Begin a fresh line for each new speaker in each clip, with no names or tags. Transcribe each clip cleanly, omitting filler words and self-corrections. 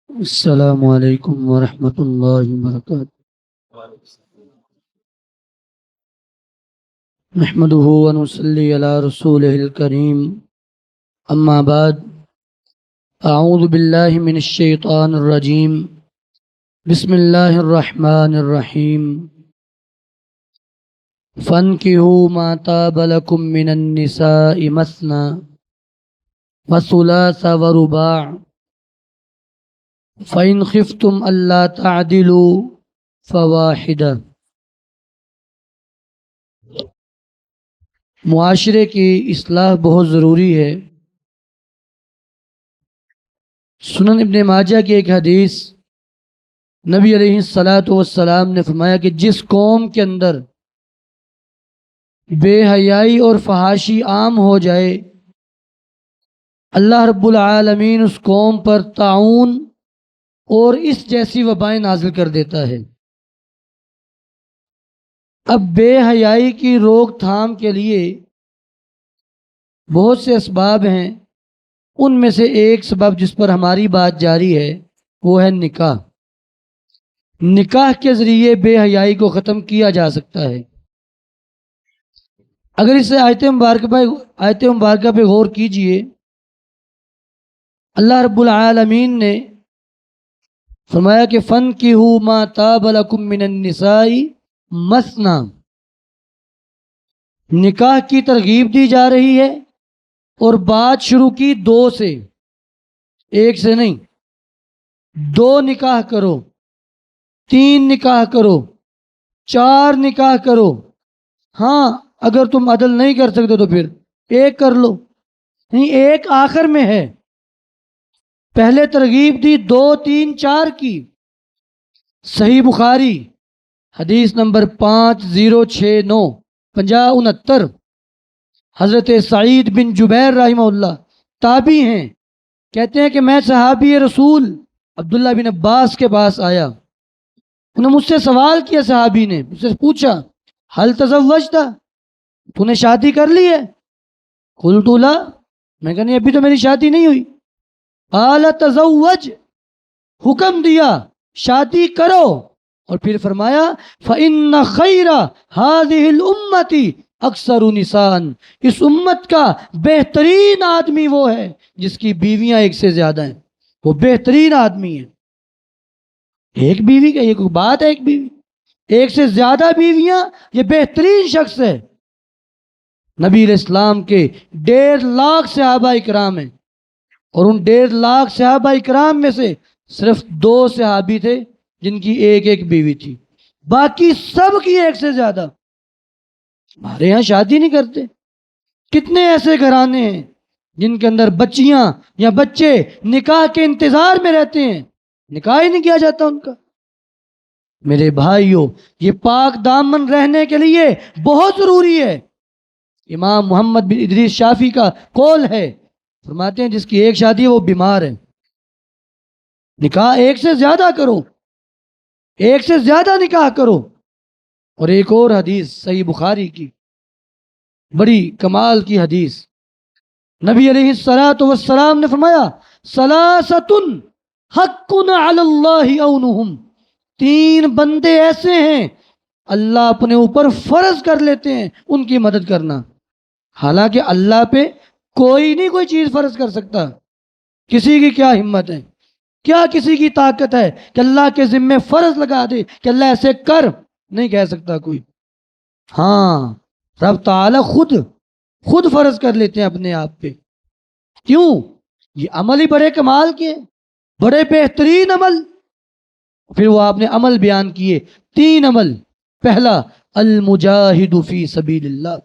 السلام علیکم ورحمۃ اللہ وبرکاتہ۔ نحمده ونصلي على رسوله الكريم، اما بعد، اعوذ باللہ من الشیطان الرجیم، بسم اللہ الرحمن الرحیم۔ فانكحوا ما طاب لكم من النساء مثنى وثلاث ورباع فإن خفتم ألا تعدلوا فواحدة۔ معاشرے کی اصلاح بہت ضروری ہے۔ سنن ابن ماجہ کی ایک حدیث، نبی علیہ الصلاۃ والسلام نے فرمایا کہ جس قوم کے اندر بے حیائی اور فحاشی عام ہو جائے، اللہ رب العالمین اس قوم پر طاعون اور اس جیسی وبائیں نازل کر دیتا ہے۔ اب بے حیائی کی روک تھام کے لیے بہت سے اسباب ہیں، ان میں سے ایک سبب جس پر ہماری بات جاری ہے وہ ہے نکاح۔ نکاح کے ذریعے بے حیائی کو ختم کیا جا سکتا ہے۔ اگر اس آیت مبارکہ پہ غور کیجئے، اللہ رب العالمین نے فرمایا کہ فَانكِحُوا مَا طَابَ لَكُم مِّنَ النِّسَاءِ مَثْنَىٰ، نکاح کی ترغیب دی جا رہی ہے اور بات شروع کی دو سے، ایک سے نہیں۔ دو نکاح کرو، تین نکاح کرو، چار نکاح کرو، ہاں اگر تم عدل نہیں کر سکتے تو پھر ایک کر لو، نہیں ایک آخر میں ہے۔ پہلے ترغیب دی دو تین چار کی۔ صحیح بخاری حدیث نمبر 5069 5069، حضرت سعید بن جبیر رحمہ اللہ تابعی ہیں، کہتے ہیں کہ میں صحابی رسول عبداللہ بن عباس کے پاس آیا، انہوں نے مجھ سے سوال کیا، صحابی نے مجھ سے پوچھا حل تزوجت، تو نے شادی کر لی ہے؟ قلت لا، میں کہا نہیں ابھی تو میری شادی نہیں ہوئی۔ قال تزوج، حکم دیا شادی کرو، اور پھر فرمایا فإن خیر هذه الامة اکثر نساء، اس امت کا بہترین آدمی وہ ہے جس کی بیویاں ایک سے زیادہ ہیں، وہ بہترین آدمی ہے۔ ایک بیوی کا یہ کوئی بات ہے؟ ایک بیوی، ایک سے زیادہ بیویاں، یہ بہترین شخص ہے۔ نبی علیہ السلام کے 1.5 لاکھ صحابہ اکرام ہیں، اور ان 1.5 لاکھ صحابہ اکرام میں سے صرف 2 صحابی تھے جن کی ایک ایک بیوی تھی، باقی سب کی ایک سے زیادہ۔ ہمارے یہاں شادی نہیں کرتے۔ کتنے ایسے گھرانے ہیں جن کے اندر بچیاں یا بچے نکاح کے انتظار میں رہتے ہیں، نکاح ہی نہیں کیا جاتا ان کا۔ میرے بھائیوں، یہ پاک دامن رہنے کے لیے بہت ضروری ہے۔ امام محمد بن ادریس شافعی کا قول ہے، فرماتے ہیں جس کی ایک شادی ہے وہ بیمار ہے۔ نکاح ایک سے زیادہ کرو، ایک سے زیادہ نکاح کرو۔ اور ایک اور حدیث صحیح بخاری کی، بڑی کمال کی حدیث، نبی علیہ الصلاۃ والسلام نے فرمایا ثلاثۃ حق علی اللہ عونہم، 3 بندے ایسے ہیں اللہ اپنے اوپر فرض کر لیتے ہیں ان کی مدد کرنا۔ حالانکہ اللہ پہ کوئی نہیں کوئی چیز فرض کر سکتا، کسی کی کیا ہمت ہے، کیا کسی کی طاقت ہے کہ اللہ کے ذمے فرض لگا دے کہ اللہ ایسے کر، نہیں کہہ سکتا کوئی۔ ہاں رب تعالی خود فرض کر لیتے ہیں اپنے آپ پہ۔ کیوں؟ یہ عمل ہی بڑے کمال کے ہیں، بڑے بہترین عمل۔ پھر وہ آپ نے عمل بیان کیے، 3 عمل۔ پہلا المجاہد فی سبیل اللہ،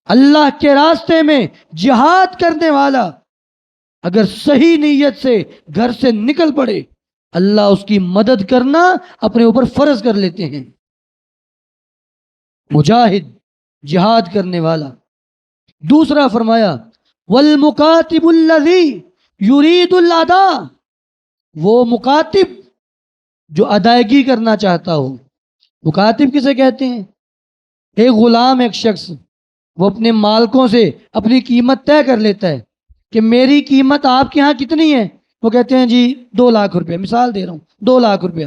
اللہ کے راستے میں جہاد کرنے والا اگر صحیح نیت سے گھر سے نکل پڑے، اللہ اس کی مدد کرنا اپنے اوپر فرض کر لیتے ہیں۔ مجاہد، جہاد کرنے والا۔ دوسرا فرمایا والمکاتب الذی یرید الادا، وہ مکاتب جو ادائیگی کرنا چاہتا ہو۔ مکاتب کسے کہتے ہیں؟ ایک غلام، ایک شخص، وہ اپنے مالکوں سے اپنی قیمت طے کر لیتا ہے کہ میری قیمت آپ کے ہاں کتنی ہے، وہ کہتے ہیں جی 2 لاکھ روپیہ، مثال دے رہا ہوں 2 لاکھ روپیہ،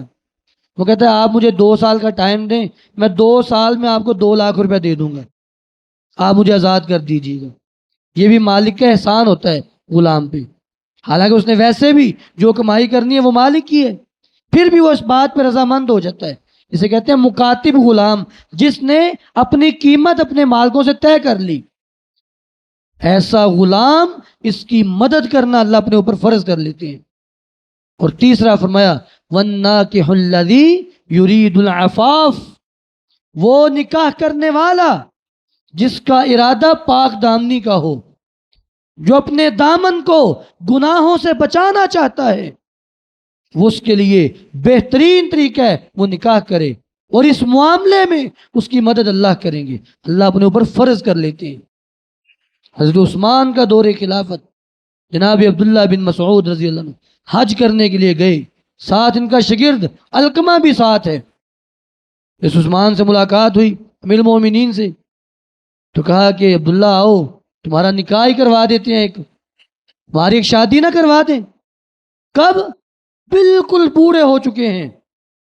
وہ کہتا ہے آپ مجھے 2 سال کا ٹائم دیں، میں 2 سال میں آپ کو 2 لاکھ روپیہ دے دوں گا، آپ مجھے آزاد کر دیجیے گا۔ یہ بھی مالک کا احسان ہوتا ہے غلام پہ، حالانکہ اس نے ویسے بھی جو کمائی کرنی ہے وہ مالک کی ہے، پھر بھی وہ اس بات پہ رضامند ہو جاتا ہے۔ اسے کہتے ہیں مکاتب غلام، جس نے اپنی قیمت اپنے مالکوں سے طے کر لی، ایسا غلام، اس کی مدد کرنا اللہ اپنے اوپر فرض کر لیتے ہیں۔ اور تیسرا فرمایا وَالنَّاكِحُ الَّذِي يُرِيدُ الْعَفَافِ، وہ نکاح کرنے والا جس کا ارادہ پاک دامنی کا ہو، جو اپنے دامن کو گناہوں سے بچانا چاہتا ہے، وہ اس کے لیے بہترین طریقہ ہے وہ نکاح کرے، اور اس معاملے میں اس کی مدد اللہ کریں گے، اللہ اپنے اوپر فرض کر لیتے ہیں۔ حضرت عثمان کا دور خلافت، جناب عبداللہ بن مسعود رضی اللہ عنہ حج کرنے کے لیے گئے، ساتھ ان کا شاگرد علقمہ بھی ساتھ ہے۔ اس عثمان سے ملاقات ہوئی امیر المومنین سے، تو کہا کہ عبداللہ آؤ تمہارا نکاح ہی کروا دیتے ہیں، تمہاری ایک شادی نہ کروا دیں۔ کب؟ بالکل بوڑھے ہو چکے ہیں،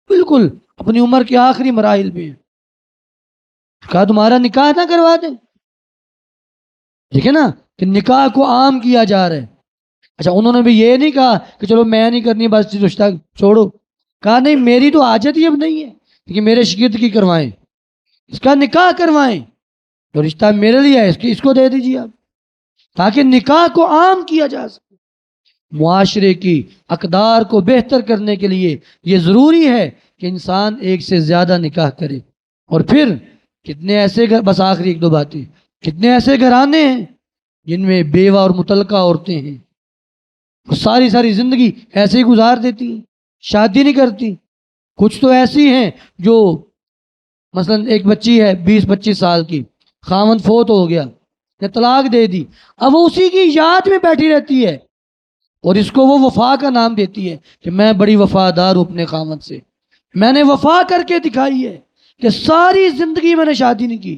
بالکل اپنی عمر کے آخری مراحل میں ہیں، کہا تمہارا نکاح نہ کروا دیں۔ دیکھیں نا کہ نکاح کو عام کیا جا رہا ہے۔ اچھا انہوں نے بھی یہ نہیں کہا کہ چلو میں نہیں کرنی بس رشتہ چھوڑو، کہا نہیں میری تو حاجت ہی اب نہیں ہے کہ میرے شاگرد کی کروائیں، اس کا نکاح کروائیں، تو رشتہ میرے لیے ہے، اس کو دے دیجیے آپ، تاکہ نکاح کو عام کیا جا سکے۔ معاشرے کی اقدار کو بہتر کرنے کے لیے یہ ضروری ہے کہ انسان ایک سے زیادہ نکاح کرے۔ اور پھر کتنے ایسے بس آخری ایک دو باتیں، کتنے ایسے گھرانے ہیں جن میں بیوہ اور متعلقہ عورتیں ہیں، وہ ساری ساری زندگی ایسے ہی گزار دیتی ہیں، شادی نہیں کرتی۔ کچھ تو ایسی ہیں جو مثلا ایک بچی ہے 20-25 سال کی، خاوند فوت ہو گیا یا طلاق دے دی، اب وہ اسی کی یاد میں بیٹھی رہتی ہے، اور اس کو وہ وفا کا نام دیتی ہے کہ میں بڑی وفادار ہوں اپنے خاوند سے، میں نے وفا کر کے دکھائی ہے کہ ساری زندگی میں نے شادی نہیں کی،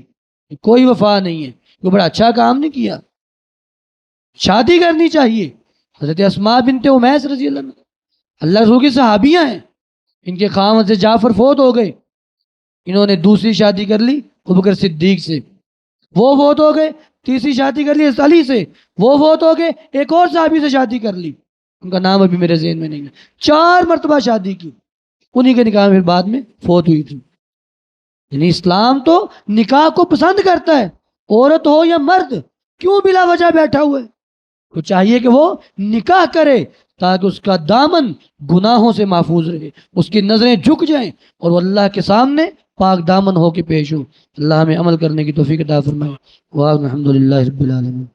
کوئی وفا نہیں ہے، وہ بڑا اچھا کام نہیں کیا۔ شادی کرنی چاہیے۔ حضرت اسماء بنت امیس رضی اللہ عنہ اللہ رسول کی صحابیاں ہیں، ان کے خاوند سے جعفر فوت ہو گئے، انہوں نے دوسری شادی کر لی ابوبکر صدیق سے، وہ فوت ہو گئے، تیسری شادی کر لی علی سے، وہ فوت ہو گئے، ایک اور صحابی سے شادی کر لی، ان کا نام ابھی میرے ذہن میں نہیں ہے، 4 مرتبہ شادی کی، انہی کے نکاح میں پھر بعد میں فوت ہوئی تھی۔ یعنی اسلام تو نکاح کو پسند کرتا ہے، عورت ہو یا مرد، کیوں بلا وجہ بیٹھا ہوا ہے؟ تو چاہیے کہ وہ نکاح کرے تاکہ اس کا دامن گناہوں سے محفوظ رہے، اس کی نظریں جھک جائیں اور وہ اللہ کے سامنے پاک دامن ہو کے پیش ہو۔ اللہ ہمیں عمل کرنے کی توفیق عطا فرمائے۔ الحمد للہ رب العالمین۔